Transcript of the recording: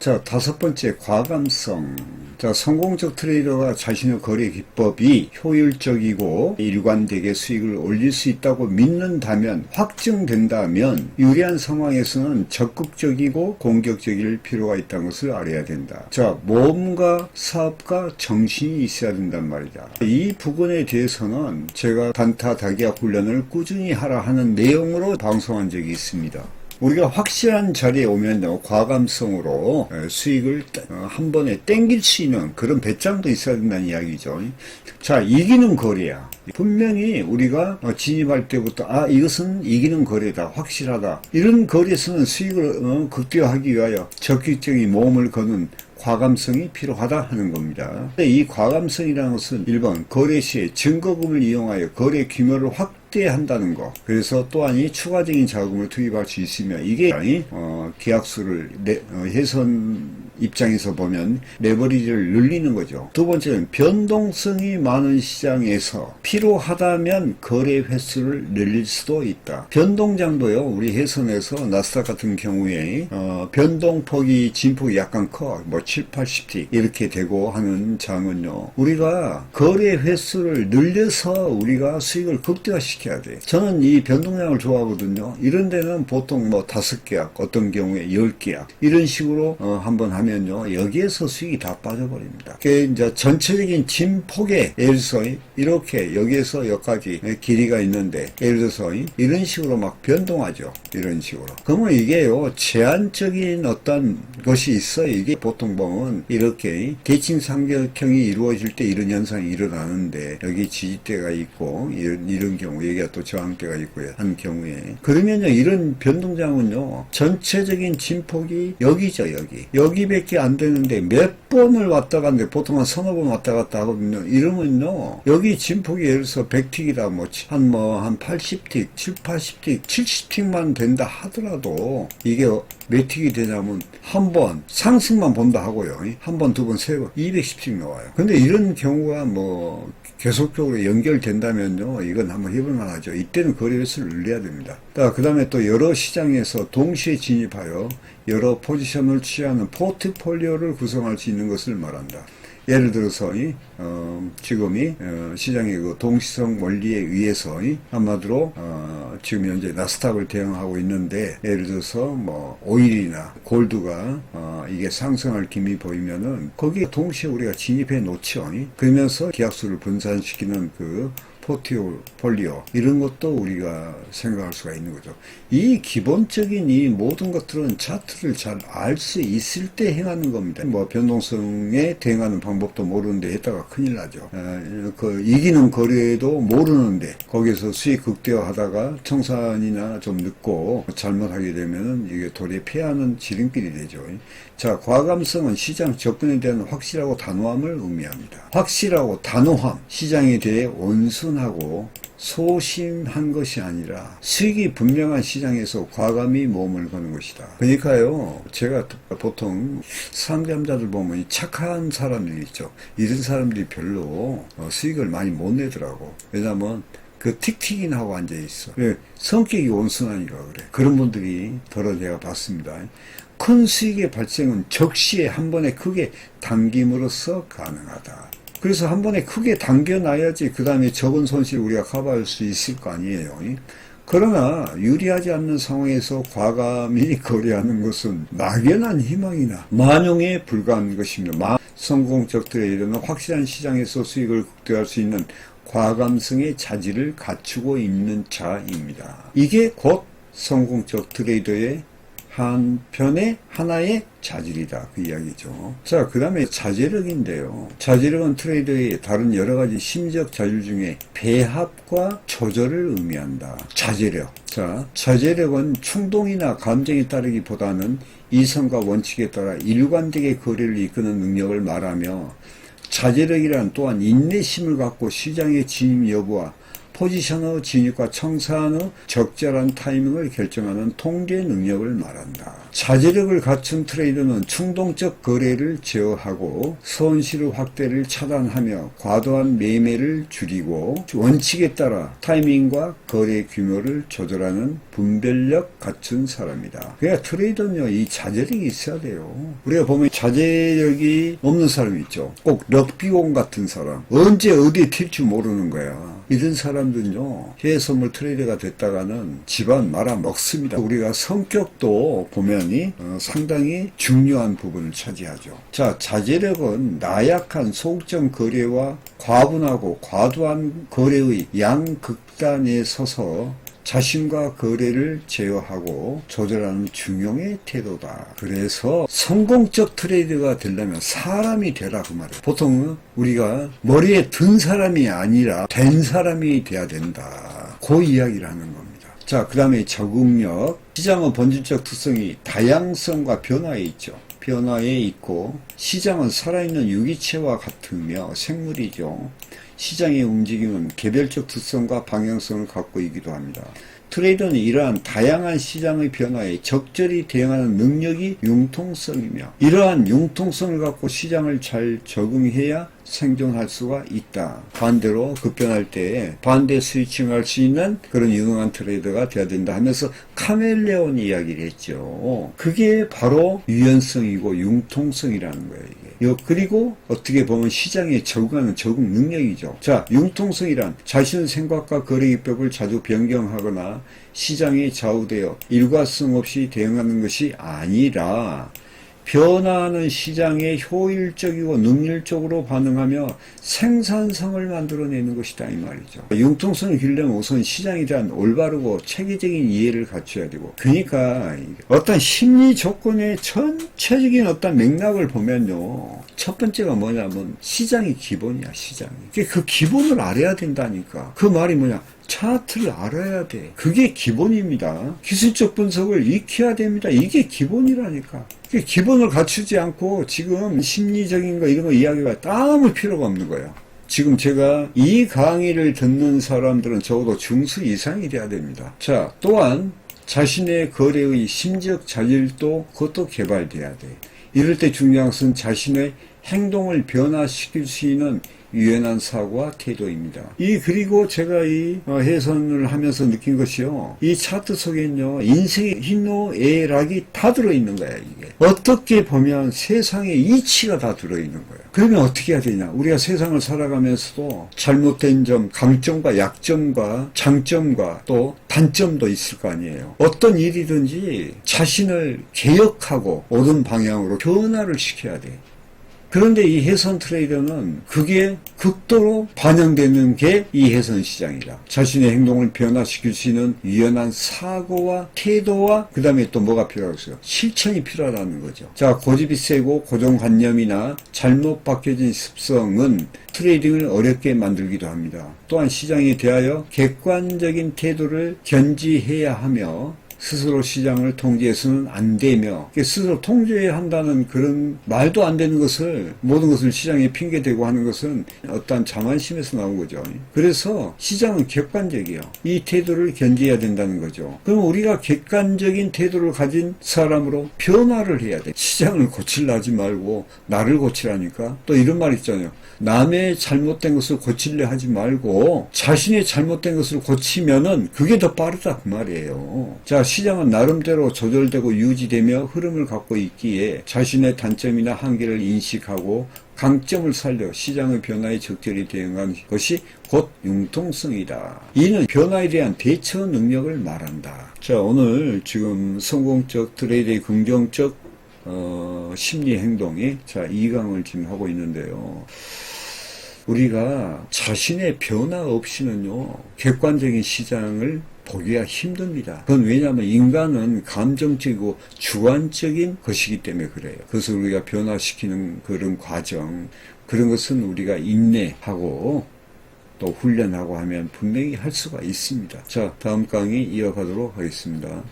자, 다섯 번째, 과감성. 자, 성공적 트레이더가 자신의 거래 기법이 효율적이고 일관되게 수익을 올릴 수 있다고 믿는다면, 확증된다면 유리한 상황에서는 적극적이고 공격적일 필요가 있다는 것을 알아야 된다. 자, 몸과 사업과 정신이 있어야 된단 말이다. 이 부분에 대해서는 제가 단타 다기약 훈련을 꾸준히 하라 하는 내용으로 방송한 적이 있습니다. 우리가 확실한 자리에 오면요, 과감성으로 수익을 한 번에 땡길 수 있는 그런 배짱도 있어야 된다는 이야기죠. 자, 이기는 거래야. 분명히 우리가 진입할 때부터 이것은 이기는 거래다, 확실하다, 이런 거래에서는 수익을 극대화하기 위하여 적극적인 모험을 거는 과감성이 필요하다 하는 겁니다. 이 과감성이라는 것은 1번 거래 시에 증거금을 이용하여 거래 규모를 확대한다는 거. 그래서 또한 추가적인 자금을 투입할 수 있으며, 이게 계약수를 해선 입장에서 보면 레버리지를 늘리는 거죠. 두 번째는 변동성이 많은 시장에서 필요하다면 거래 횟수를 늘릴 수도 있다. 변동장도요, 우리 해선에서 나스닥 같은 경우에 변동폭이 진폭이 약간 커. 7, 80틱 이렇게 되고 하는 장은요, 우리가 거래 횟수를 늘려서 우리가 수익을 극대화시켜야 돼. 저는 이 변동량을 좋아하거든요. 이런 데는 보통 5계약, 어떤 경우에 10계약 이런 식으로 한번 하면요, 여기에서 수익이 다 빠져버립니다. 그게 이제 전체적인 진폭에, 예를 들어서 이렇게 여기에서 여기까지 길이가 있는데, 예를 들어서 이런 식으로 막 변동하죠. 이런 식으로. 그러면 이게요, 제한적인 어떤 것이 있어요. 이게 보통 보면 이렇게 대칭 상격형이 이루어질 때 이런 현상이 일어나는데, 여기 지지대가 있고 이런 경우, 여기가 또 저항대가 있고 한 경우에, 그러면요, 이런 변동장은요, 전체적인 진폭이 여기죠. 여기밖에 안 되는데 몇 번을 왔다 갔는데, 보통 한 서너 번 왔다 갔다 하거든요. 이러면요, 여기 진폭이 예를 들어서 100틱이다 한 80틱, 7, 80틱, 70틱만 된다 하더라도 이게 몇 틱이 되냐면, 한 번 상승만 본다 하고요, 한 번, 두 번, 세 번 210틱 나와요. 근데 이런 경우가 계속적으로 연결된다면요, 이건 한번 해볼만 하죠. 이때는 거래 횟수를 늘려야 됩니다. 그 다음에 또 여러 시장에서 동시에 진입하여 여러 포지션을 취하는 포트폴리오를 구성할 수 있는 것을 말한다. 예를 들어서 지금이 시장의 그 동시성 원리에 의해서 한마디로 지금 현재 나스닥을 대응하고 있는데, 예를 들어서 오일이나 골드가 이게 상승할 기미 보이면은 거기에 동시에 우리가 진입해 놓죠. 그러면서 계약수를 분산시키는 그 포트폴리오, 이런 것도 우리가 생각할 수가 있는 거죠. 이 기본적인 이 모든 것들은 차트를 잘 알 수 있을 때 행하는 겁니다. 변동성에 대응하는 방법도 모르는데 했다가 큰일 나죠. 이기는 거래도 모르는데 거기서 수익 극대화하다가 청산이나 좀 늦고 잘못하게 되면은 이게 도리에 패하는 지름길이 되죠. 자, 과감성은 시장 접근에 대한 확실하고 단호함을 의미합니다. 확실하고 단호함, 시장에 대해 온순하고 소심한 것이 아니라 수익이 분명한 시장에서 과감히 몸을 거는 것이다. 그러니까요, 제가 보통 상담자들 보면 착한 사람들이 있죠. 이런 사람들이 별로 수익을 많이 못 내더라고. 왜냐하면 그 틱틱이나 하고 앉아있어. 성격이 온순하니까 그래. 그런 분들이 더러 내가 봤습니다. 큰 수익의 발생은 적시에 한 번에 크게 당김으로써 가능하다. 그래서 한 번에 크게 당겨놔야지 그 다음에 적은 손실 우리가 커버할 수 있을 거 아니에요. 그러나 유리하지 않는 상황에서 과감히 거래하는 것은 막연한 희망이나 만용에 불과한 것입니다. 성공적 트레이더는 확실한 시장에서 수익을 극대화할 수 있는 과감성의 자질을 갖추고 있는 자입니다. 이게 곧 성공적 트레이더의 한편의 하나의 자질이다, 그 이야기죠. 자, 그 다음에 자제력인데요. 자제력은 트레이더의 다른 여러 가지 심리적 자질 중에 배합과 조절을 의미한다. 자제력. 자, 자제력은 충동이나 감정에 따르기보다는 이성과 원칙에 따라 일관되게 거래를 이끄는 능력을 말하며, 자제력이란 또한 인내심을 갖고 시장의 진입 여부와 포지셔너 진입과 청산의 적절한 타이밍을 결정하는 통제 능력을 말한다. 자제력을 갖춘 트레이더는 충동적 거래를 제어하고 손실 확대를 차단하며 과도한 매매를 줄이고 원칙에 따라 타이밍과 거래 규모를 조절하는 분별력 갖춘 사람이다. 그러니까 트레이더는요, 이 자제력이 있어야 돼요. 우리가 보면 자제력이 없는 사람이 있죠. 꼭 럭비공 같은 사람. 언제 어디에 튈지 모르는 거야. 이런 사람들은요, 해외선물 트레이더가 됐다가는 집안 말아먹습니다. 우리가 성격도 보면이 상당히 중요한 부분을 차지하죠. 자, 자제력은 나약한 소극적 거래와 과분하고 과도한 거래의 양극단에 서서 자신과 거래를 제어하고 조절하는 중용의 태도다. 그래서 성공적 트레이더가 되려면 사람이 되라 그 말이에요. 보통 우리가 머리에 든 사람이 아니라 된 사람이 돼야 된다. 그 이야기를 하는 겁니다. 자, 그 다음에 적응력. 시장의 본질적 특성이 다양성과 변화에 있죠. 변화에 있고 시장은 살아있는 유기체와 같으며 생물이죠. 시장의 움직임은 개별적 특성과 방향성을 갖고 있기도 합니다. 트레이더는 이러한 다양한 시장의 변화에 적절히 대응하는 능력이 융통성이며 이러한 융통성을 갖고 시장을 잘 적응해야 생존할 수가 있다. 반대로 급변할 때 반대 스위칭할 수 있는 그런 유능한 트레이더가 되어야 된다 하면서 카멜레온 이야기를 했죠. 그게 바로 유연성이고 융통성이라는 거예요. 이게. 그리고 어떻게 보면 시장에 적응하는 적응 능력이죠. 자, 융통성이란 자신의 생각과 거래 기법을 자주 변경하거나 시장에 좌우되어 일과성 없이 대응하는 것이 아니라 변화하는 시장에 효율적이고 능률적으로 반응하며 생산성을 만들어내는 것이다 이 말이죠. 융통성을 기르려면 우선 시장에 대한 올바르고 체계적인 이해를 갖춰야 되고, 그러니까 어떤 심리 조건의 전체적인 어떤 맥락을 보면요, 첫 번째가 뭐냐면 시장이 기본이야. 시장이 그 기본을 알아야 된다니까. 그 말이 뭐냐, 차트를 알아야 돼. 그게 기본입니다. 기술적 분석을 익혀야 됩니다. 이게 기본이라니까. 기본을 갖추지 않고 지금 심리적인 거 이런 거 이야기가 아무 필요가 없는 거예요. 지금 제가 이 강의를 듣는 사람들은 적어도 중수 이상이 돼야 됩니다. 자, 또한 자신의 거래의 심지적 자질도 그것도 개발돼야 돼. 이럴 때 중요한 것은 자신의 행동을 변화시킬 수 있는 유연한 사고와 태도입니다. 그리고 제가 이 해선을 하면서 느낀 것이요, 이 차트 속에는요, 인생의 희노애락이 다 들어있는 거야. 이게 어떻게 보면 세상의 이치가 다 들어있는 거예요. 그러면 어떻게 해야 되냐, 우리가 세상을 살아가면서도 잘못된 점, 강점과 약점과 장점과 또 단점도 있을 거 아니에요. 어떤 일이든지 자신을 개혁하고 옳은 방향으로 변화를 시켜야 돼. 그런데 이 해선 트레이더는 그게 극도로 반영되는 게 이 해선 시장이다. 자신의 행동을 변화시킬 수 있는 유연한 사고와 태도와 그 다음에 또 뭐가 필요하겠어요? 실천이 필요하다는 거죠. 자, 고집이 세고 고정관념이나 잘못 바뀌어진 습성은 트레이딩을 어렵게 만들기도 합니다. 또한 시장에 대하여 객관적인 태도를 견지해야 하며 스스로 시장을 통제해서는 안 되며, 스스로 통제한다는 그런 말도 안 되는 것을, 모든 것을 시장에 핑계대고 하는 것은 어떤 자만심에서 나온 거죠. 그래서 시장은 객관적이에요. 이 태도를 견제해야 된다는 거죠. 그럼 우리가 객관적인 태도를 가진 사람으로 변화를 해야 돼. 시장을 고치려 하지 말고 나를 고치라니까. 또 이런 말 있잖아요. 남의 잘못된 것을 고치려 하지 말고 자신의 잘못된 것을 고치면은 그게 더 빠르다 그 말이에요. 자, 시장은 나름대로 조절되고 유지되며 흐름을 갖고 있기에 자신의 단점이나 한계를 인식하고 강점을 살려 시장의 변화에 적절히 대응한 것이 곧 융통성이다. 이는 변화에 대한 대처 능력을 말한다. 자, 오늘 지금 성공적 트레이드의 긍정적 심리 행동이, 자, 2강을 지금 하고 있는데요. 우리가 자신의 변화 없이는요, 객관적인 시장을 보기가 힘듭니다. 그건 왜냐하면 인간은 감정적이고 주관적인 것이기 때문에 그래요. 그래서 우리가 변화시키는 그런 과정, 그런 것은 우리가 인내하고 또 훈련하고 하면 분명히 할 수가 있습니다. 자, 다음 강의 이어가도록 하겠습니다.